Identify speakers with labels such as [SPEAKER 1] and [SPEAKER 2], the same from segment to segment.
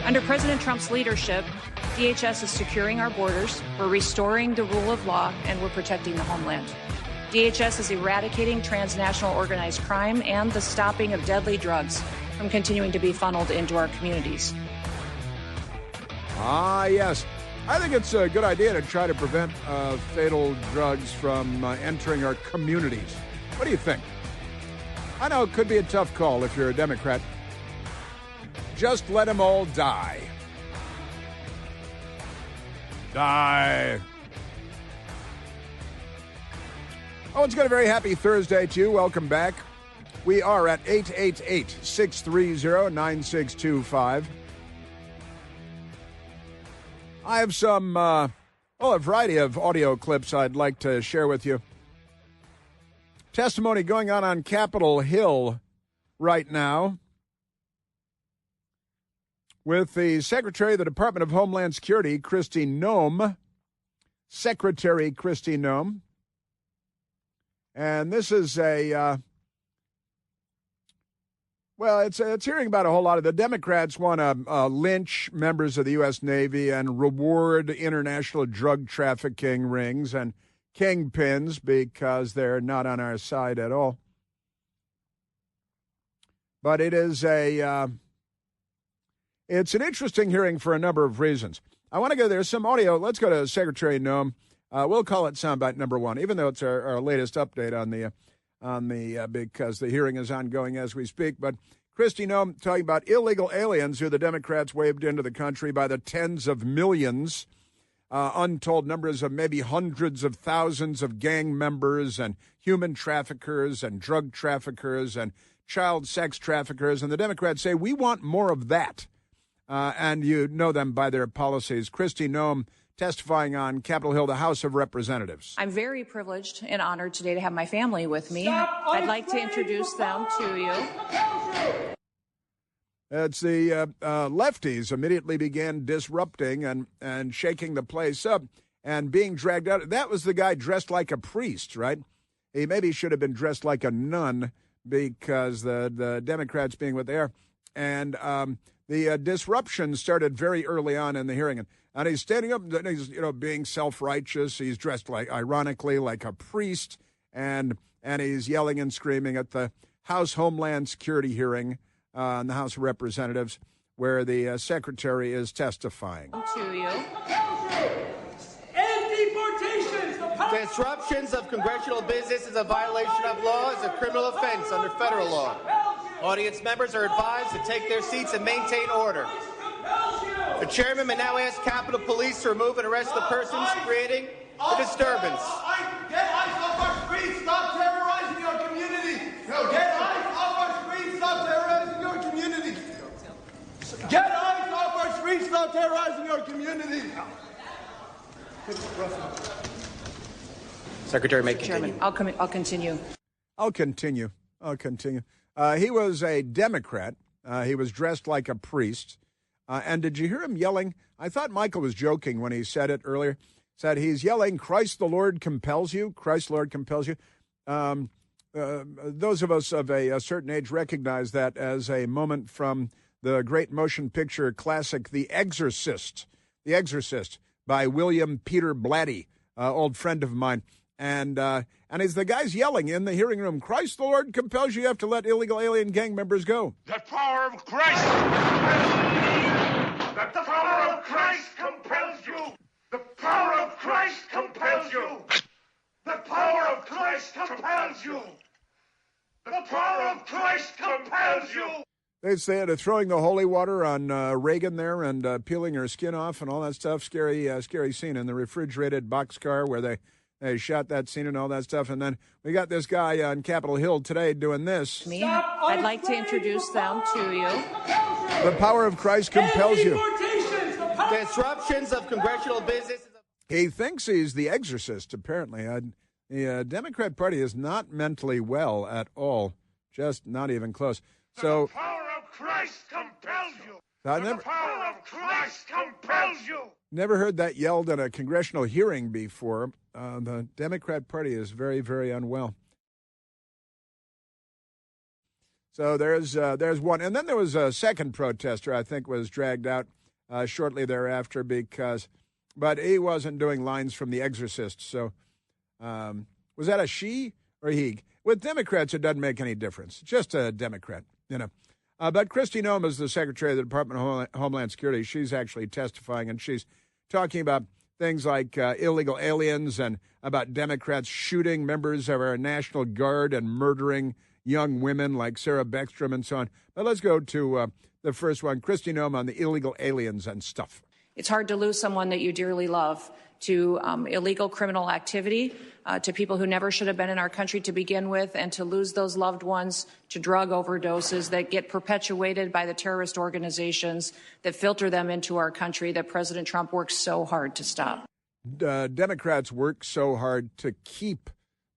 [SPEAKER 1] Under President Trump's leadership, DHS is securing our borders, we're restoring the rule of law, and we're protecting the homeland. DHS is eradicating transnational organized crime and the stopping of deadly drugs from continuing to be funneled into our communities.
[SPEAKER 2] Yes. I think it's a good idea to try to prevent fatal drugs from entering our communities. What do you think? I know it could be a tough call if you're a Democrat. Just let them all die. Die. Oh, it's got a very happy Thursday to you. Welcome back. We are at 888-630-9625. I have a variety of audio clips I'd like to share with you. Testimony going on Capitol Hill right now with the Secretary of the Department of Homeland Security, Kristi Noem. Secretary Kristi Noem. And this is it's hearing about a whole lot of the Democrats want to lynch members of the U.S. Navy and reward international drug trafficking rings and kingpins because they're not on our side at all. But it is it's an interesting hearing for a number of reasons. I want to go there. Some audio. Let's go to Secretary Noem. We'll call it soundbite number one, even though it's our latest update on the because the hearing is ongoing as we speak. But Kristi Noem talking about illegal aliens who the Democrats waved into the country by the tens of millions, untold numbers of maybe hundreds of thousands of gang members and human traffickers and drug traffickers and child sex traffickers. And the Democrats say, we want more of that. And you know them by their policies. Kristi Noem testifying on Capitol Hill, the House of Representatives.
[SPEAKER 1] I'm very privileged and honored today to have my family with me. I'd like to introduce them to you.
[SPEAKER 2] It's the lefties immediately began disrupting and shaking the place up and being dragged out. That was the guy dressed like a priest, right? He maybe should have been dressed like a nun because the Democrats being what they are. And the disruption started very early on in the hearing. And he's standing up and he's, being self-righteous. He's dressed ironically, like a priest. And he's yelling and screaming at the House Homeland Security hearing in the House of Representatives where the secretary is testifying.
[SPEAKER 1] To you.
[SPEAKER 3] Disruptions of congressional business is a violation of law, is a criminal offense under federal law. Audience members are advised to take their seats and maintain order. The chairman may now ask Capitol Police to remove and arrest the persons creating the disturbance.
[SPEAKER 4] Get ICE off our streets! Stop terrorizing our community! Get ICE off our streets! Stop terrorizing our community! Get ICE off our streets! Stop terrorizing our community!
[SPEAKER 3] Secretary, may continue.
[SPEAKER 1] Chairman, I'll continue.
[SPEAKER 2] I'll continue. He was a Democrat. He was dressed like a priest. And did you hear him yelling? I thought Michael was joking when he said it earlier. Said he's yelling, Christ the Lord compels you. Christ the Lord compels you. Those of us of a certain age recognize that as a moment from the great motion picture classic, The Exorcist. The Exorcist by William Peter Blatty, old friend of mine. And as the guy's yelling in the hearing room, Christ the Lord compels you, you have to let illegal alien gang members go.
[SPEAKER 5] The power of Christ! The power of Christ compels you! The power of Christ compels you! The power of Christ compels you! The power of Christ compels you!
[SPEAKER 2] They say they're throwing the holy water on Reagan there and peeling her skin off and all that stuff. Scary scene in the refrigerated boxcar where they shot that scene and all that stuff. And then we got this guy on Capitol Hill today doing this.
[SPEAKER 1] I'd like to introduce them to you.
[SPEAKER 2] The power of Christ compels you.
[SPEAKER 3] Disruptions of congressional business.
[SPEAKER 2] He thinks he's the exorcist, apparently. The Democrat Party is not mentally well at all, just not even close. So,
[SPEAKER 5] the power of Christ compels you.
[SPEAKER 2] The
[SPEAKER 5] power of Christ compels you.
[SPEAKER 2] Never heard that yelled at a congressional hearing before. The Democrat Party is very, very unwell. So there's one. And then there was a second protester, I think, was dragged out shortly thereafter but he wasn't doing lines from The Exorcist. So was that a she or he? With Democrats, it doesn't make any difference. Just a Democrat, you know. But Kristi Noem is the Secretary of the Department of Homeland Security. She's actually testifying, and she's talking about things like illegal aliens and about Democrats shooting members of our National Guard and murdering young women like Sarah Beckstrom and so on. But let's go to the first one, Kristi Noem on the illegal aliens and stuff.
[SPEAKER 1] It's hard to lose someone that you dearly love to illegal criminal activity, to people who never should have been in our country to begin with, and to lose those loved ones to drug overdoses that get perpetuated by the terrorist organizations that filter them into our country that President Trump works so hard to stop.
[SPEAKER 2] Democrats work so hard to keep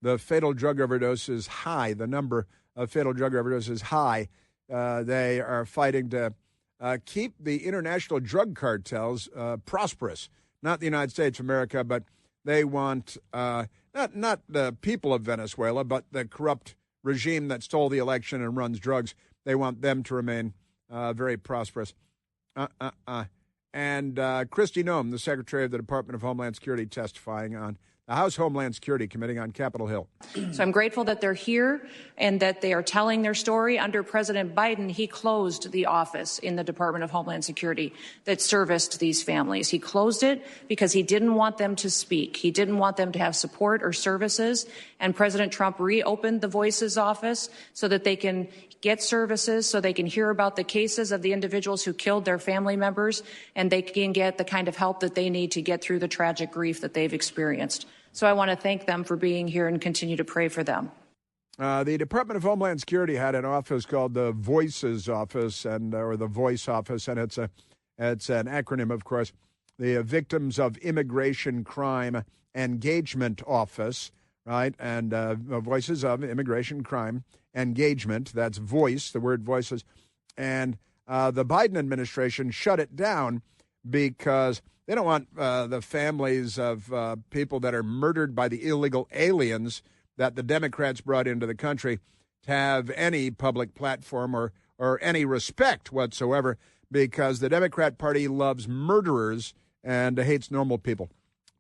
[SPEAKER 2] the fatal drug overdoses high, the number of fatal drug overdoses high. They are fighting to keep the international drug cartels prosperous. Not the United States of America, but they want not the people of Venezuela, but the corrupt regime that stole the election and runs drugs. They want them to remain very prosperous. And Kristi Noem, the Secretary of the Department of Homeland Security, testifying on the House Homeland Security Committee on Capitol Hill.
[SPEAKER 1] So I'm grateful that they're here and that they are telling their story. Under President Biden, he closed the office in the Department of Homeland Security that serviced these families. He closed it because he didn't want them to speak. He didn't want them to have support or services. And President Trump reopened the Voices office so that they can get services, so they can hear about the cases of the individuals who killed their family members, and they can get the kind of help that they need to get through the tragic grief that they've experienced. So I want to thank them for being here and continue to pray for them.
[SPEAKER 2] The Department of Homeland Security had an office called the Voices Office, or the Voice Office, and it's an acronym, of course. The Victims of Immigration Crime Engagement Office, right? And Voices of Immigration Crime Engagement. That's voice, the word voices. And the Biden administration shut it down because they don't want the families of people that are murdered by the illegal aliens that the Democrats brought into the country to have any public platform or any respect whatsoever, because the Democrat Party loves murderers and hates normal people,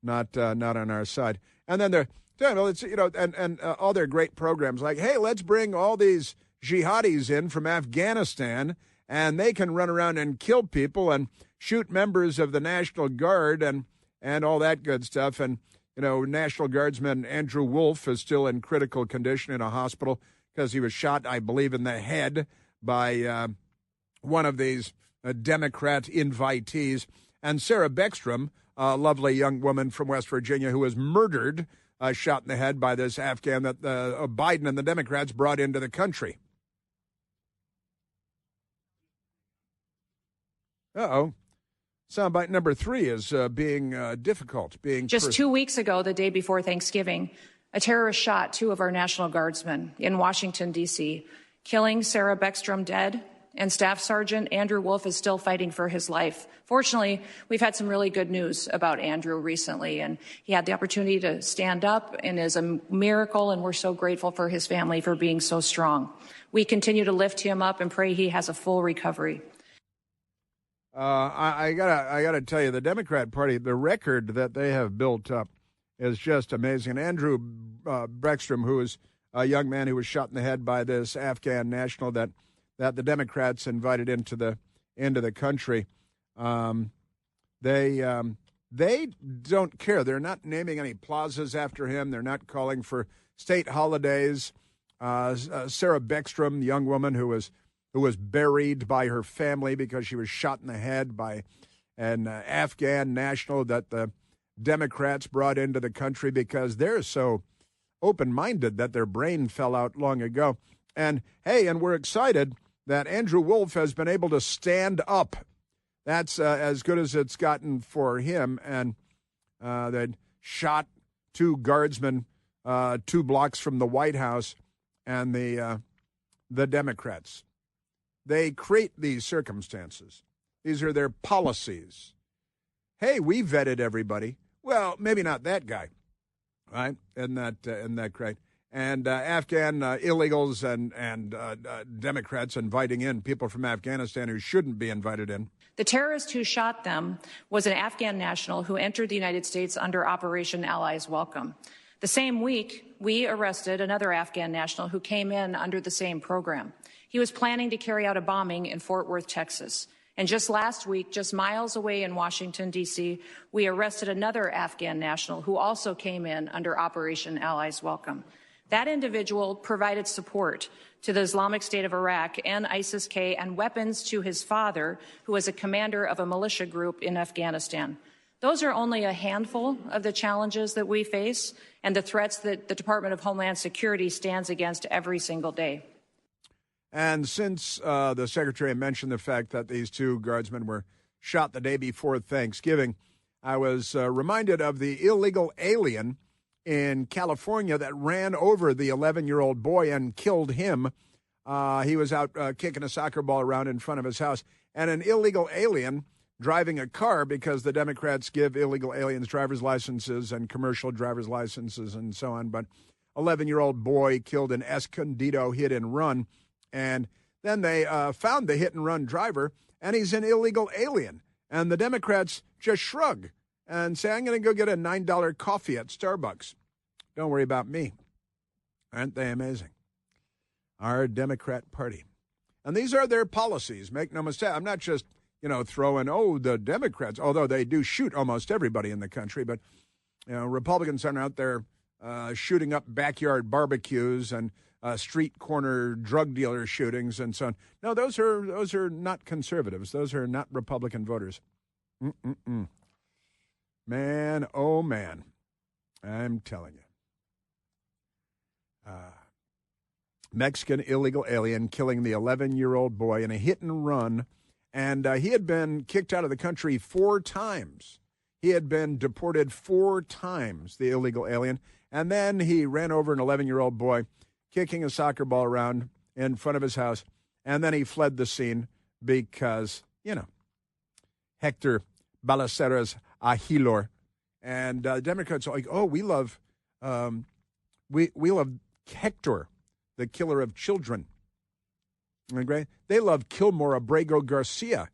[SPEAKER 2] not on our side. And then it's and all their great programs like, hey, let's bring all these jihadis in from Afghanistan, and they can run around and kill people and shoot members of the National Guard and all that good stuff. And, National Guardsman Andrew Wolf is still in critical condition in a hospital because he was shot, I believe, in the head by one of these Democrat invitees. And Sarah Beckstrom, a lovely young woman from West Virginia who was murdered, shot in the head by this Afghan that Biden and the Democrats brought into the country. Uh-oh. Soundbite number 3 is being difficult.
[SPEAKER 1] Just 2 weeks ago, the day before Thanksgiving, a terrorist shot 2 of our National Guardsmen in Washington, D.C., killing Sarah Beckstrom dead, and Staff Sergeant Andrew Wolf is still fighting for his life. Fortunately, we've had some really good news about Andrew recently, and he had the opportunity to stand up and is a miracle, and we're so grateful for his family for being so strong. We continue to lift him up and pray he has a full recovery.
[SPEAKER 2] I gotta tell you, the Democrat Party, the record that they have built up is just amazing. Andrew Beckstrom, who is a young man who was shot in the head by this Afghan national that the Democrats invited into the country, they don't care. They're not naming any plazas after him. They're not calling for state holidays. Sarah Beckstrom, the young woman who was buried by her family because she was shot in the head by an Afghan national that the Democrats brought into the country because they're so open-minded that their brain fell out long ago. And, hey, and we're excited that Andrew Wolf has been able to stand up. That's as good as it's gotten for him. And they shot 2 guardsmen 2 blocks from the White House and the Democrats. They create these circumstances. These are their policies. Hey, we vetted everybody. Well, maybe not that guy, right? Isn't that great? and Afghan illegals and Democrats inviting in people from Afghanistan who shouldn't be invited in.
[SPEAKER 1] The terrorist who shot them was an Afghan national who entered the United States under Operation Allies Welcome. The same week, we arrested another Afghan national who came in under the same program. He was planning to carry out a bombing in Fort Worth, Texas. And just last week, just miles away in Washington, D.C., we arrested another Afghan national who also came in under Operation Allies Welcome. That individual provided support to the Islamic State of Iraq and ISIS-K and weapons to his father, who was a commander of a militia group in Afghanistan. Those are only a handful of the challenges that we face and the threats that the Department of Homeland Security stands against every single day.
[SPEAKER 2] And since the Secretary mentioned the fact that these two guardsmen were shot the day before Thanksgiving, I was reminded of the illegal alien in California that ran over the 11-year-old boy and killed him. He was out kicking a soccer ball around in front of his house. And an illegal alien driving a car, because the Democrats give illegal aliens driver's licenses and commercial driver's licenses and so on. But 11-year-old boy killed in Escondido hit and run. And then they found the hit and run driver, and he's an illegal alien. And the Democrats just shrug and say, I'm going to go get a $9 coffee at Starbucks. Don't worry about me. Aren't they amazing? Our Democrat Party. And these are their policies. Make no mistake. I'm not just, throwing, the Democrats, although they do shoot almost everybody in the country. But, Republicans aren't out there shooting up backyard barbecues and street corner drug dealer shootings and so on. No, those are not conservatives. Those are not Republican voters. Man, oh man, I'm telling you. Mexican illegal alien killing the 11-year-old boy in a hit and run, and he had been kicked out of the country 4 times. He had been deported 4 times, the illegal alien, and then he ran over an 11-year-old boy, kicking a soccer ball around in front of his house, and then he fled the scene because, Hector Ballesteros Aguilar, and Democrats are like, we love Hector, the killer of children. Okay? They love Kilmore Abrego Garcia.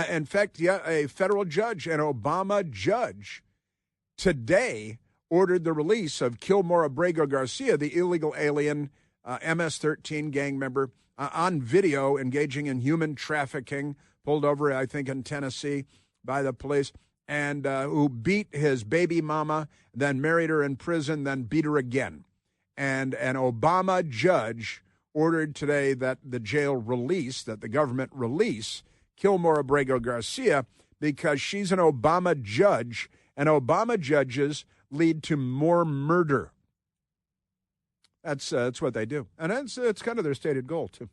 [SPEAKER 2] In fact, a federal judge, an Obama judge, today ordered the release of Kilmore Abrego Garcia, the illegal alien MS-13 gang member, on video engaging in human trafficking, pulled over, I think, in Tennessee by the police, and who beat his baby mama, then married her in prison, then beat her again. And an Obama judge ordered today that the government release Kilmore Abrego Garcia because she's an Obama judge, and Obama judges lead to more murder. That's what they do. And it's kind of their stated goal, too.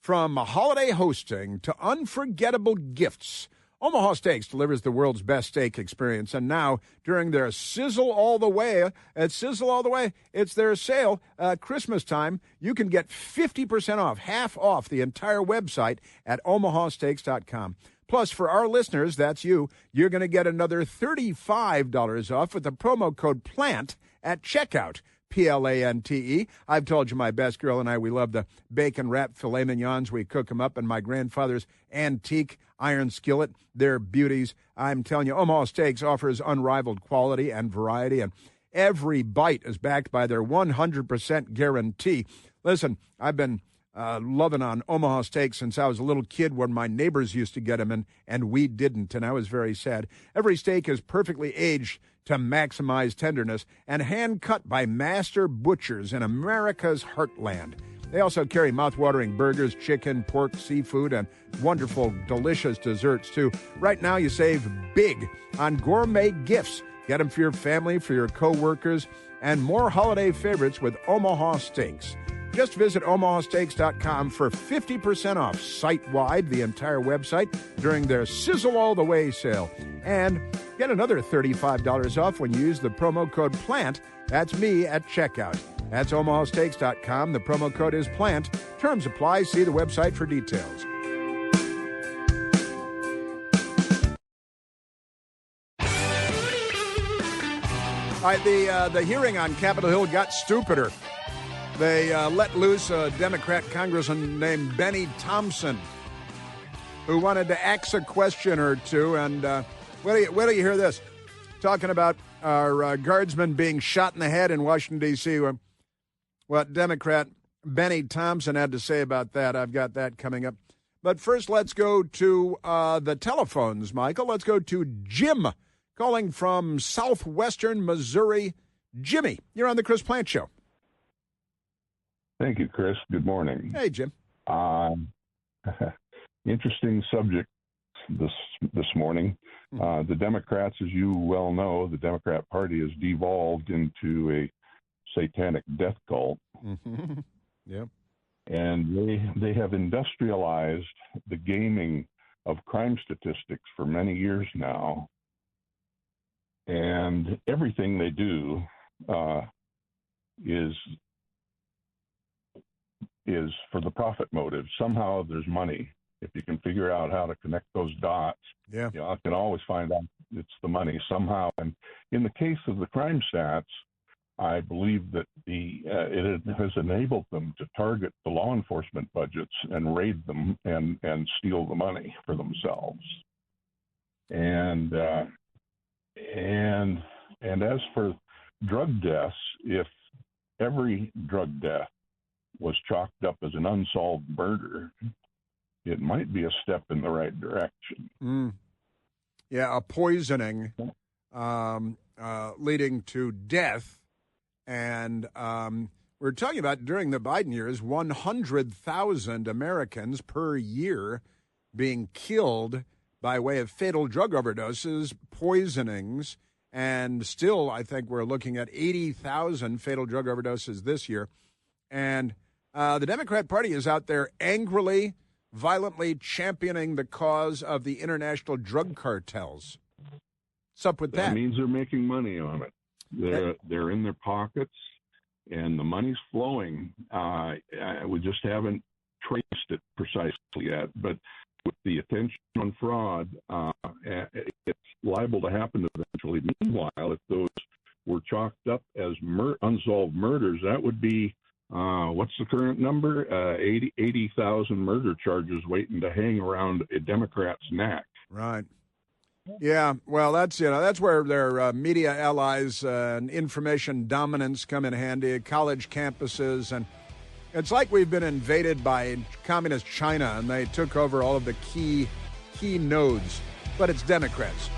[SPEAKER 2] From holiday hosting to unforgettable gifts, Omaha Steaks delivers the world's best steak experience. And now, during their Sizzle All the Way, it's their sale, Christmas time, you can get 50% off, half off the entire website at omahasteaks.com. Plus, for our listeners, that's you're going to get another $35 off with the promo code PLANT at checkout. Plante. I've told you my best girl and I, we love the bacon-wrapped filet mignons. We cook them up in my grandfather's antique iron skillet. They're beauties. I'm telling you, Omaha Steaks offers unrivaled quality and variety, and every bite is backed by their 100% guarantee. Listen, I've been loving on Omaha Steaks since I was a little kid when my neighbors used to get them, and we didn't, and I was very sad. Every steak is perfectly aged to maximize tenderness and hand-cut by master butchers in America's heartland. They also carry mouth-watering burgers, chicken, pork, seafood, and wonderful, delicious desserts, too. Right now, you save big on gourmet gifts. Get them for your family, for your co-workers, and more holiday favorites with Omaha Steaks. Just visit omahasteaks.com for 50% off site-wide, the entire website, during their Sizzle All the Way sale. And get another $35 off when you use the promo code PLANT. That's me at checkout. That's omahasteaks.com. The promo code is PLANT. Terms apply. See the website for details. right, the hearing on Capitol Hill got stupider. They let loose a Democrat congressman named Benny Thompson, who wanted to ask a question or two. And wait till you hear this. Talking about our guardsmen being shot in the head in Washington, D.C. What Democrat Benny Thompson had to say about that. I've got that coming up. But first, let's go to the telephones, Michael. Let's go to Jim, calling from southwestern Missouri. Jimmy, you're on the Chris Plante Show.
[SPEAKER 6] Thank you, Chris. Good morning.
[SPEAKER 2] Hey, Jim.
[SPEAKER 6] Interesting subject this morning. The Democrats, as you well know, the Democrat Party has devolved into a satanic death cult.
[SPEAKER 2] Mm-hmm. Yeah.
[SPEAKER 6] And they have industrialized the gaming of crime statistics for many years now. And everything they do is for the profit motive. Somehow there's money. If you can figure out how to connect those dots,
[SPEAKER 2] yeah,
[SPEAKER 6] I can always find out it's the money somehow. And in the case of the crime stats, I believe that it has enabled them to target the law enforcement budgets and raid them and steal the money for themselves. And as for drug deaths, if every drug death was chalked up as an unsolved murder, it might be a step in the right direction.
[SPEAKER 2] Yeah, a poisoning leading to death. And we're talking about during the Biden years, 100,000 Americans per year being killed by way of fatal drug overdoses, poisonings, and still I think we're looking at 80,000 fatal drug overdoses this year. And the Democrat Party is out there angrily, violently championing the cause of the international drug cartels. What's up with that?
[SPEAKER 6] That means they're making money on it. They're in their pockets, and the money's flowing. We just haven't traced it precisely yet, but with the attention on fraud, it's liable to happen eventually. Meanwhile, if those were chalked up as unsolved murders, that would be, what's the current number? 80,000 murder charges waiting to hang around a Democrat's neck.
[SPEAKER 2] Right. Yeah, well, that's where their media allies and information dominance come in handy, college campuses, and it's like we've been invaded by communist China, and they took over all of the key nodes, but it's Democrats.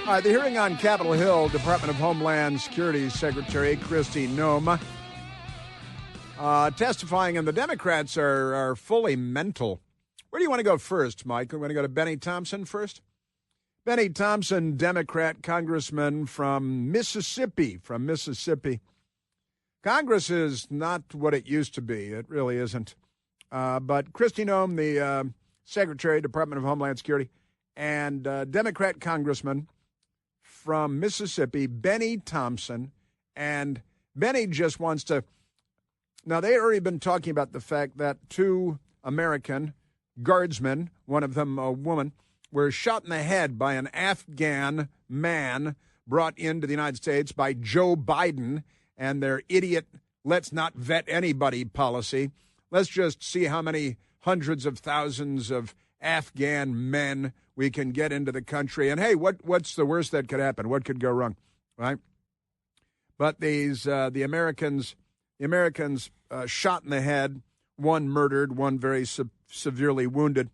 [SPEAKER 2] All right, the hearing on Capitol Hill, Department of Homeland Security Secretary Kristi Noem testifying, and the Democrats are fully mental. Where do you want to go first, Mike? You want to go to Benny Thompson first? Benny Thompson, Democrat congressman from Mississippi. Congress is not what it used to be. It really isn't. But Kristi Noem, the Secretary, Department of Homeland Security, and Democrat congressman from Mississippi, Benny Thompson, and Benny just wants to. Now, they had already been talking about the fact that 2 American guardsmen, one of them a woman, were shot in the head by an Afghan man brought into the United States by Joe Biden and their idiot let's not vet anybody policy. Let's just see how many hundreds of thousands of Afghan men we can get into the country. And, hey, what's the worst that could happen? What could go wrong, right? But the Americans shot in the head, one murdered, one very severely wounded.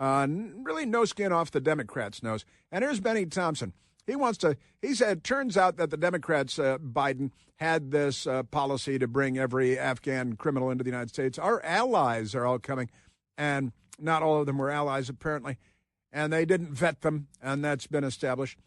[SPEAKER 2] Really no skin off the Democrats' nose. And here's Benny Thompson. He said, it turns out that the Democrats, Biden, had this policy to bring every Afghan criminal into the United States. Our allies are all coming, and not all of them were allies, apparently. And they didn't vet them, and that's been established.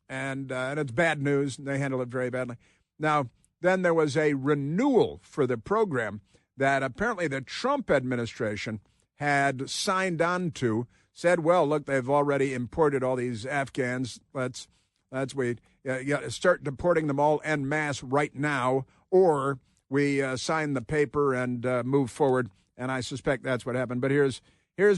[SPEAKER 2] And it's bad news. They handle it very badly. Now, then there was a renewal for the program that apparently the Trump administration had signed on to, said, well, look, they've already imported all these Afghans. Let's wait. Start deporting them all en masse right now, or we sign the paper and move forward and I suspect that's what happened. But here's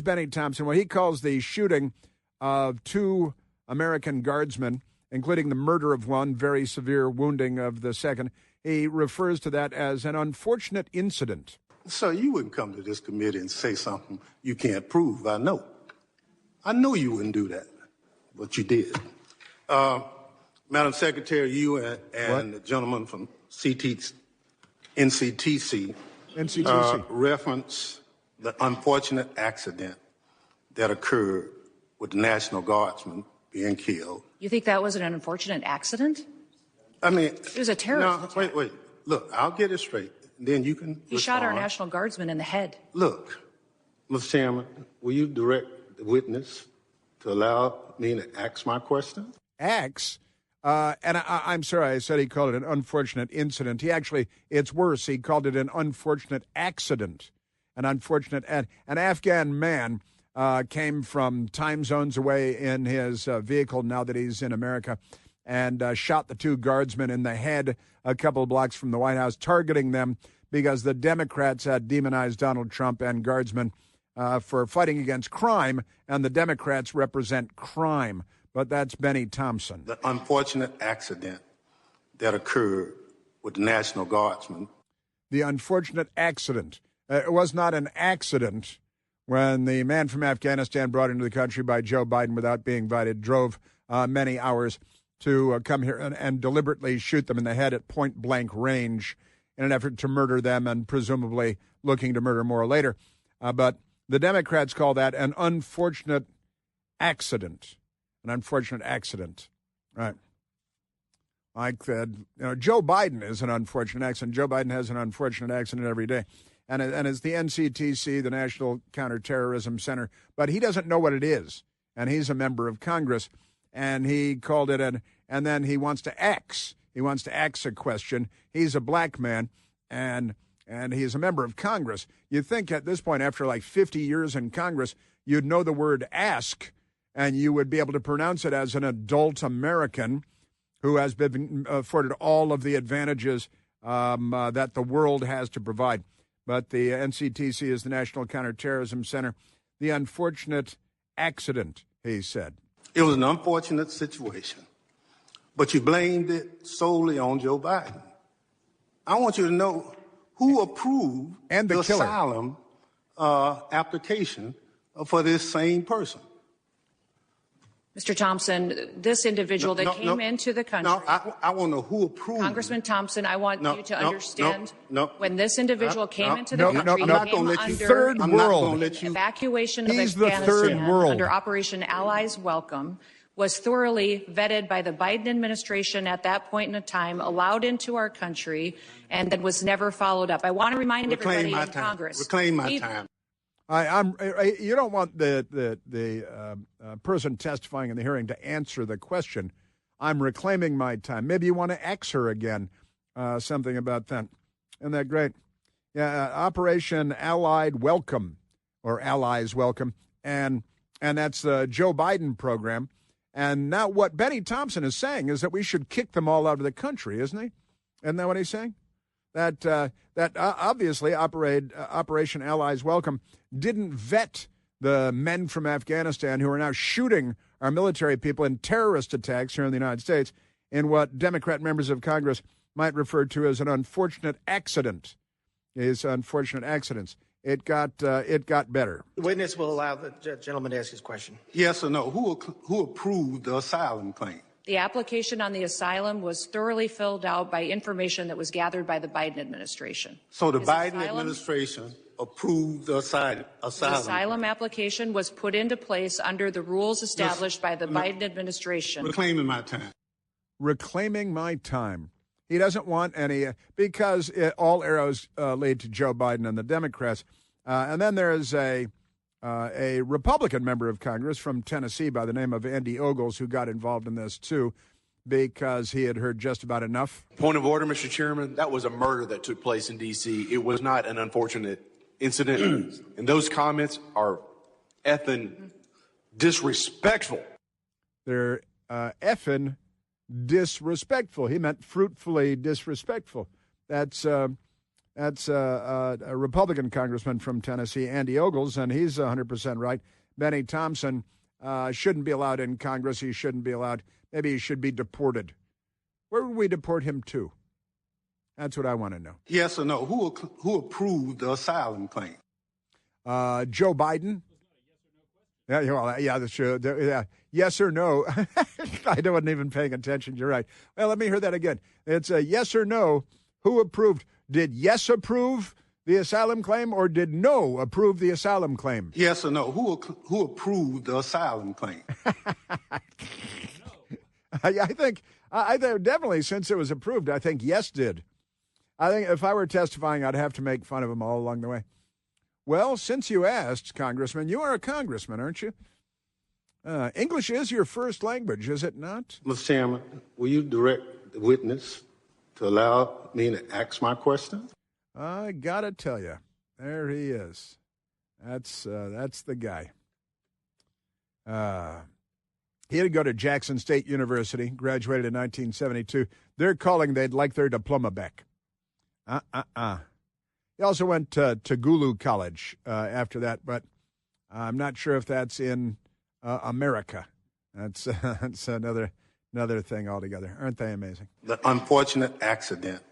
[SPEAKER 2] Benny Thompson, what he calls the shooting of 2 American guardsmen, including the murder of one, very severe wounding of the second. He refers to that as an unfortunate incident.
[SPEAKER 7] Sir, you wouldn't come to this committee and say something you can't prove. I know you wouldn't do that, but you did. Madam Secretary, you and the gentleman from NCTC reference the unfortunate accident that occurred with the National Guardsman being killed.
[SPEAKER 1] You think that was an unfortunate accident?
[SPEAKER 7] I mean,
[SPEAKER 1] it was a terrorist attack.
[SPEAKER 7] Wait. Look, I'll get it straight. Then you can
[SPEAKER 1] He shot our National Guardsman in the head.
[SPEAKER 7] Look, Mr. Chairman, will you direct the witness to allow me to ask my question?
[SPEAKER 2] And I'm sorry, I said he called it an unfortunate incident. It's worse. He called it an unfortunate accident. An Afghan man came from time zones away in his vehicle now that he's in America and shot the 2 guardsmen in the head a couple of blocks from the White House, targeting them because the Democrats had demonized Donald Trump and guardsmen for fighting against crime, and the Democrats represent crime. But that's Benny Thompson.
[SPEAKER 7] The unfortunate accident that occurred with the National Guardsman.
[SPEAKER 2] The unfortunate accident. It was not an accident when the man from Afghanistan brought into the country by Joe Biden without being invited drove many hours to come here and deliberately shoot them in the head at point-blank range in an effort to murder them and presumably looking to murder more later. But the Democrats call that an unfortunate accident. An unfortunate accident. Right. Like Joe Biden is an unfortunate accident. Joe Biden has an unfortunate accident every day. And it's the NCTC, the National Counterterrorism Center, but he doesn't know what it is. And he's a member of Congress. And he called it and then he wants to ax. He wants to ax a question. He's a black man, and he's a member of Congress. You'd think at this point, after like 50 years in Congress, you'd know the word ask, and you would be able to pronounce it as an adult American who has been afforded all of the advantages that the world has to provide. But the NCTC is the National Counterterrorism Center. The unfortunate accident, he said.
[SPEAKER 7] It was an unfortunate situation, but you blamed it solely on Joe Biden. I want you to know who approved the asylum application for this same person.
[SPEAKER 1] Mr. Thompson, this individual that came into the country.
[SPEAKER 7] No, I want to know who approved.
[SPEAKER 1] Congressman Thompson, I want you to understand when this individual came into the country,
[SPEAKER 7] I'm not going to let you.
[SPEAKER 2] Third world.
[SPEAKER 1] Evacuation of
[SPEAKER 2] He's the
[SPEAKER 1] Afghanistan
[SPEAKER 2] third world.
[SPEAKER 1] under Operation Allies Welcome was thoroughly vetted by the Biden administration at that point in time, allowed into our country, and then was never followed up. I want to remind everybody in Congress.
[SPEAKER 7] Reclaim my time.
[SPEAKER 2] You don't want the person testifying in the hearing to answer the question. I'm reclaiming my time. Maybe you want to X her again, something about that. Isn't that great? Yeah, Operation Allied Welcome, or Allies Welcome, and that's the Joe Biden program. And now what Benny Thompson is saying is that we should kick them all out of the country, isn't he? Isn't that what he's saying? That obviously Operation Allies Welcome didn't vet the men from Afghanistan who are now shooting our military people in terrorist attacks here in the United States in what Democrat members of Congress might refer to as an unfortunate accident. Is unfortunate accidents. It got better.
[SPEAKER 3] The witness will allow the gentleman to ask his question.
[SPEAKER 7] Yes or no? Who approved the asylum claim?
[SPEAKER 1] The application on the asylum was thoroughly filled out by information that was gathered by the Biden administration.
[SPEAKER 7] So the Biden administration approved the asylum.
[SPEAKER 1] The asylum application was put into place under the rules established by the Biden administration.
[SPEAKER 7] Reclaiming my time.
[SPEAKER 2] Reclaiming my time. He doesn't want any, because all arrows lead to Joe Biden and the Democrats. And then there's a Republican member of Congress from Tennessee by the name of Andy Ogles who got involved in this, too, because he had heard just about enough.
[SPEAKER 8] Point of order, Mr. Chairman. That was a murder that took place in D.C. It was not an unfortunate incident. And those comments are effing disrespectful.
[SPEAKER 2] They're effing disrespectful. He meant fruitfully disrespectful. That's That's a Republican congressman from Tennessee, Andy Ogles, and he's 100% right. Benny Thompson shouldn't be allowed in Congress. He shouldn't be allowed. Maybe he should be deported. Where would we deport him to? That's what I want to know.
[SPEAKER 7] Yes or no? Who approved the asylum claim?
[SPEAKER 2] Joe Biden. Yeah, well, yeah, that's true. Yeah. Yes or no? I wasn't even paying attention. You're right. Well, let me hear that again. It's a yes or no. Who approved? Did yes approve the asylum claim, or did no approve the asylum claim?
[SPEAKER 7] Yes or no? Who approved the asylum claim?
[SPEAKER 2] I think definitely, since it was approved, I think yes did. I think if I were testifying, I'd have to make fun of them all along the way. Well, since you asked, Congressman, you are a congressman, aren't you? English is your first language, is it not?
[SPEAKER 7] Mr. Chairman, will you direct the witness to allow me to ask my question?
[SPEAKER 2] I gotta tell you, there he is. That's the guy. He had to go to Jackson State University, graduated in 1972. They're calling they'd like their diploma back. He also went to Gulu College after that, but I'm not sure if that's in America. That's another thing altogether. Aren't they amazing?
[SPEAKER 7] The unfortunate accident.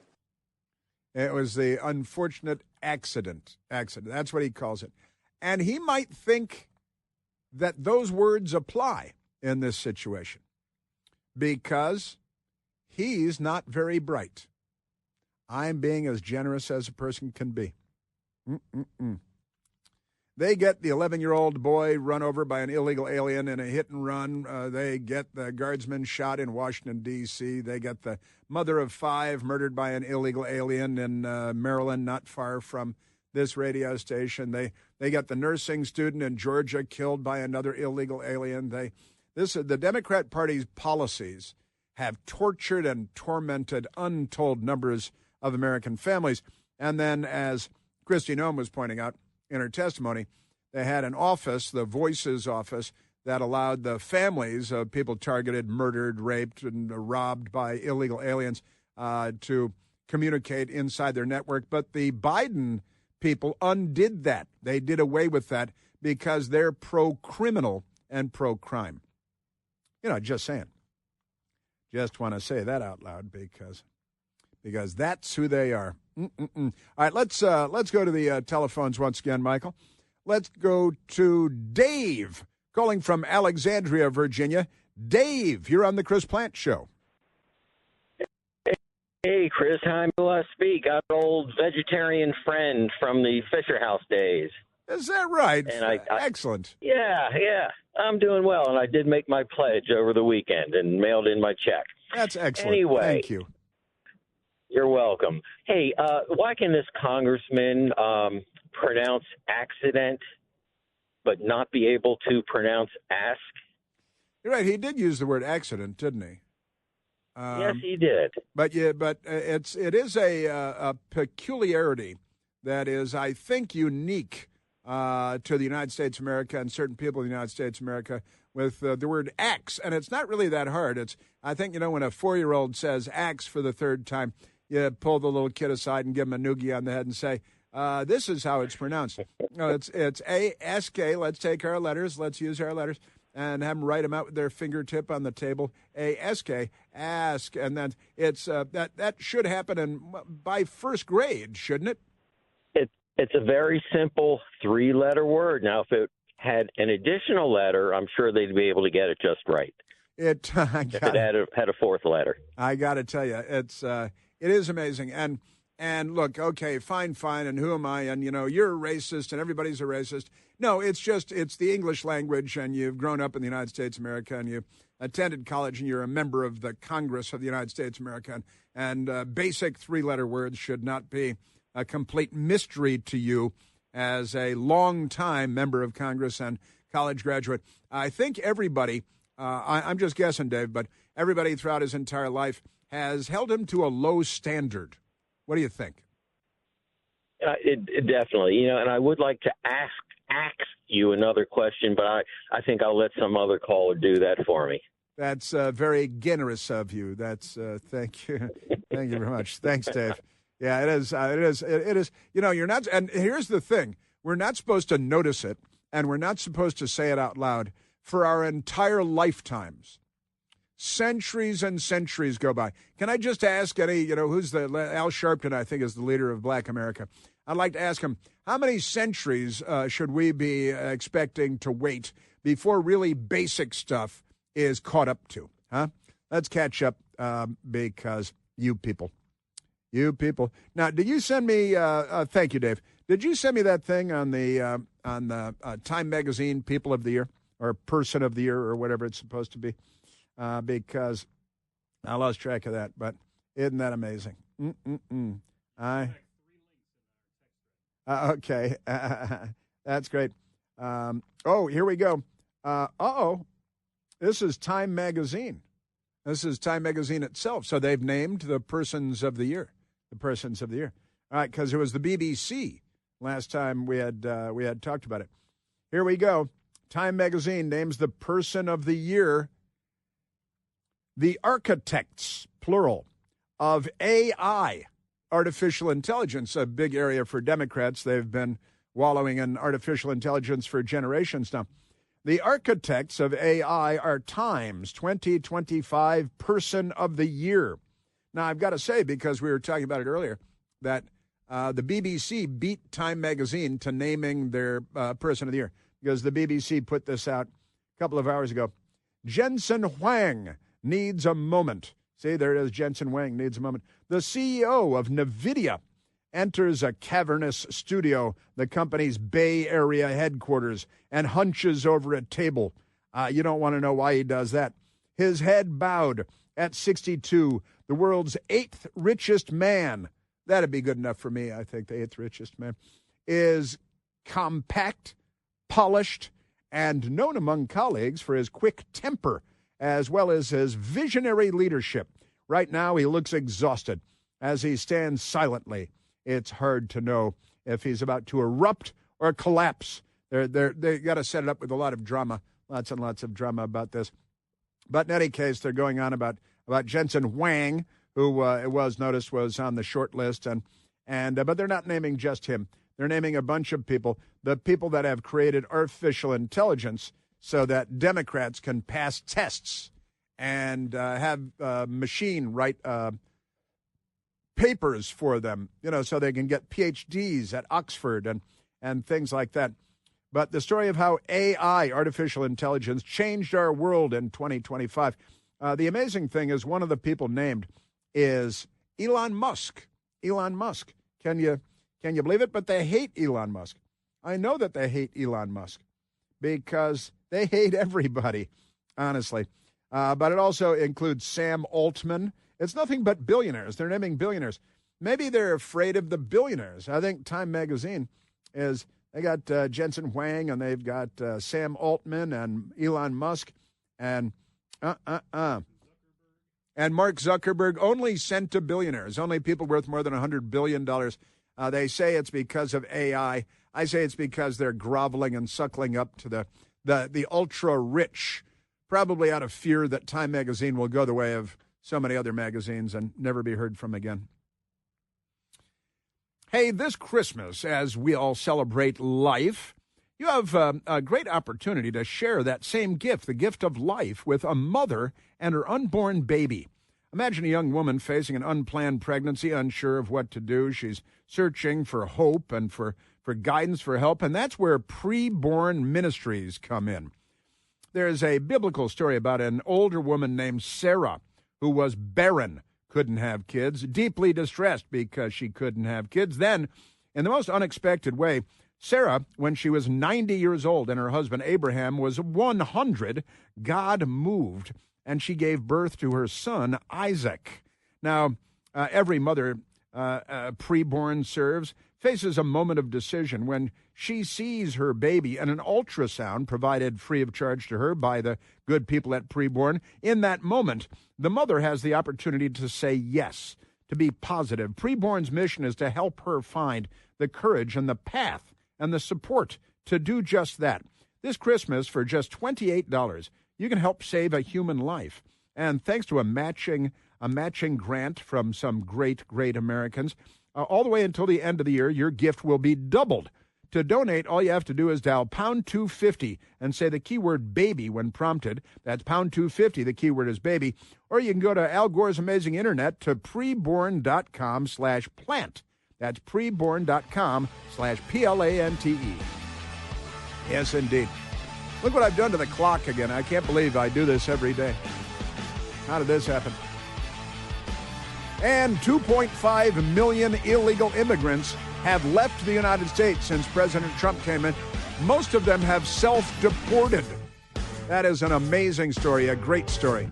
[SPEAKER 2] It was the unfortunate accident. That's what he calls it. And he might think that those words apply in this situation because he's not very bright. I'm being as generous as a person can be. They get the 11-year-old boy run over by an illegal alien in a hit and run. They get the guardsman shot in Washington, D.C. They get the mother of 5 murdered by an illegal alien in Maryland, not far from this radio station. They get the nursing student in Georgia killed by another illegal alien. The Democrat Party's policies have tortured and tormented untold numbers of American families. And then, as Kristi Noem was pointing out in her testimony, they had an office, the Voices office, that allowed the families of people targeted, murdered, raped, and robbed by illegal aliens to communicate inside their network. But the Biden people undid that. They did away with that because they're pro-criminal and pro-crime. Just saying. Just want to say that out loud because that's who they are. All right, let's go to the telephones once again, Michael. Let's go to Dave, calling from Alexandria, Virginia. Dave, you're on the Chris Plante Show.
[SPEAKER 9] Hey, Chris, time to speak. I'm an old vegetarian friend from the Fisher House days.
[SPEAKER 2] Is that right?
[SPEAKER 9] And
[SPEAKER 2] Excellent.
[SPEAKER 9] Yeah, I'm doing well, and I did make my pledge over the weekend and mailed in my check.
[SPEAKER 2] That's excellent.
[SPEAKER 9] Anyway,
[SPEAKER 2] thank you.
[SPEAKER 9] You're welcome. Hey, why can this congressman pronounce accident but not be able to pronounce ask?
[SPEAKER 2] You're right. He did use the word accident, didn't he?
[SPEAKER 9] Yes, he did.
[SPEAKER 2] But it is a peculiarity that is, I think, unique to the United States of America and certain people in the United States of America with the word axe. And it's not really that hard. I think, when a 4-year-old says axe for the third time, you pull the little kid aside and give him a noogie on the head and say, this is how it's pronounced. It's A-S-K. Let's take our letters. Let's use our letters and have them write them out with their fingertip on the table. A-S-K, ask. And then it's that should happen by first grade, shouldn't it?
[SPEAKER 9] It's a very simple 3-letter word. Now, if it had an additional letter, I'm sure they'd be able to get it just right. If it had a 4th letter.
[SPEAKER 2] I got to tell you, it is amazing. And look, okay, fine, and who am I? And, you're a racist and everybody's a racist. No, it's the English language, and you've grown up in the United States of America, and you attended college, and you're a member of the Congress of the United States of America. And basic 3-letter words should not be a complete mystery to you as a long-time member of Congress and college graduate. I think everybody, I'm just guessing, Dave, but everybody throughout his entire life has held him to a low standard. What do you think?
[SPEAKER 9] It definitely, and I would like to ask you another question, but I think I'll let some other caller do that for me.
[SPEAKER 2] That's very generous of you. That's thank you very much. Thanks, Dave. Yeah, it is. It is. You know, you're not. And here's the thing: we're not supposed to notice it, and we're not supposed to say it out loud for our entire lifetimes. Centuries and centuries go by. Can I just ask any? You know, who's the Al Sharpton? I think is the leader of Black America. I'd like to ask him, how many centuries should we be expecting to wait before really basic stuff is caught up to? Huh? Let's catch up because you people. Now, did you send me? Thank you, Dave. Did you send me that thing on the Time Magazine People of the Year or Person of the Year or whatever it's supposed to be? Because I lost track of that. But isn't that amazing? Okay, that's great. Here we go. This is Time Magazine. This is Time Magazine itself. So they've named the Persons of the Year. The Persons of the Year. All right, because it was the BBC last time we had talked about it. Here we go. Time Magazine names the Person of the Year the architects, plural, of AI, artificial intelligence, a big area for Democrats. They've been wallowing in artificial intelligence for generations now. The architects of AI are Time's 2025 Person of the Year. Now, I've got to say, because we were talking about it earlier, that the BBC beat Time Magazine to naming their Person of the Year, because the BBC put this out a couple of hours ago. Jensen Huang needs a moment. See, there it is. Jensen Huang needs a moment. The CEO of NVIDIA enters a cavernous studio, the company's Bay Area headquarters, and hunches over a table. You don't want to know why he does that. His head bowed at 62, the world's 8th richest man. That'd be good enough for me, I think, the 8th richest man, is compact, polished, and known among colleagues for his quick temper, as well as his visionary leadership. Right now, he looks exhausted as he stands silently. It's hard to know if he's about to erupt or collapse. They got to set it up with a lot of drama, lots and lots of drama about this. But in any case, they're going on about Jensen Huang, who it was noticed was on the short list, but they're not naming just him. They're naming a bunch of people, the people that have created artificial intelligence, so that Democrats can pass tests and have machine write papers for them, so they can get PhDs at Oxford and things like that. But the story of how AI, artificial intelligence, changed our world in 2025. The amazing thing is one of the people named is Elon Musk. Elon Musk. Can you believe it? But they hate Elon Musk. I know that they hate Elon Musk because they hate everybody, honestly. But it also includes Sam Altman. It's nothing but billionaires. They're naming billionaires. Maybe they're afraid of the billionaires. I think Time Magazine they got Jensen Huang, and they've got Sam Altman and Elon Musk and and Mark Zuckerberg, only sent to billionaires, only people worth more than $100 billion. They say it's because of AI. I say it's because they're groveling and suckling up to the ultra-rich, probably out of fear that Time Magazine will go the way of so many other magazines and never be heard from again. Hey, this Christmas, as we all celebrate life, you have a great opportunity to share that same gift, the gift of life, with a mother and her unborn baby. Imagine a young woman facing an unplanned pregnancy, unsure of what to do. She's searching for hope and for guidance, for help, and that's where preborn ministries come in. There's a biblical story about an older woman named Sarah who was barren, couldn't have kids, deeply distressed because she couldn't have kids. Then, in the most unexpected way, Sarah, when she was 90 years old and her husband Abraham was 100, God moved, and she gave birth to her son, Isaac. Now, every mother preborn serves faces a moment of decision when she sees her baby and an ultrasound provided free of charge to her by the good people at Preborn. In that moment, the mother has the opportunity to say yes, to be positive. Preborn's mission is to help her find the courage and the path and the support to do just that. This Christmas, for just $28, you can help save a human life. And thanks to a matching grant from some great Americans, all the way until the end of the year, your gift will be doubled. To donate, all you have to do is dial pound 250 and say the keyword baby when prompted. That's pound 250. The keyword is baby. Or you can go to Al Gore's Amazing Internet to preborn.com/plant. That's preborn.com/PLANTE. Yes, indeed. Look what I've done to the clock again. I can't believe I do this every day. How did this happen? And 2.5 million illegal immigrants have left the United States since President Trump came in. Most of them have self-deported. That is an amazing story, a great story.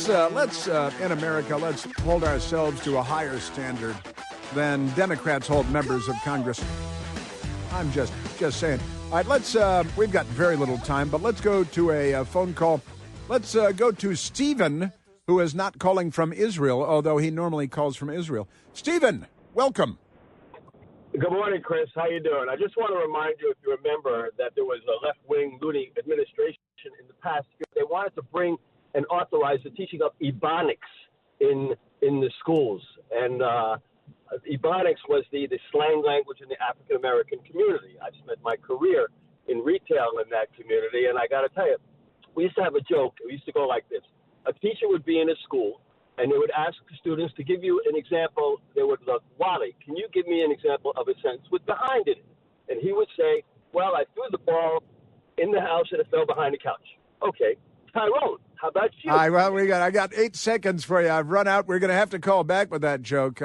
[SPEAKER 2] Let's in America, let's hold ourselves to a higher standard than Democrats hold members of Congress. I'm just saying. All right, we've got very little time, but let's go to a phone call. Let's go to Stephen, who is not calling from Israel, although he normally calls from Israel. Stephen, welcome.
[SPEAKER 10] Good morning, Chris. How you doing? I just want to remind you, if you remember, that there was a left-wing Looney administration in the past. They wanted to bring and authorize the teaching of Ebonics in the schools. And Ebonics was the slang language in the African-American community. I've spent my career in retail in that community, and I got to tell you, we used to have a joke. We used to go like this. A teacher would be in a school, and they would ask the students to give you an example. They would look, Wally, can you give me an example of a sentence with behind it? And he would say, well, I threw the ball in the house and it fell behind the couch. Okay. Tyrone, how about you?
[SPEAKER 2] All right, well, I got 8 seconds for you. I've run out. We're going to have to call back with that joke.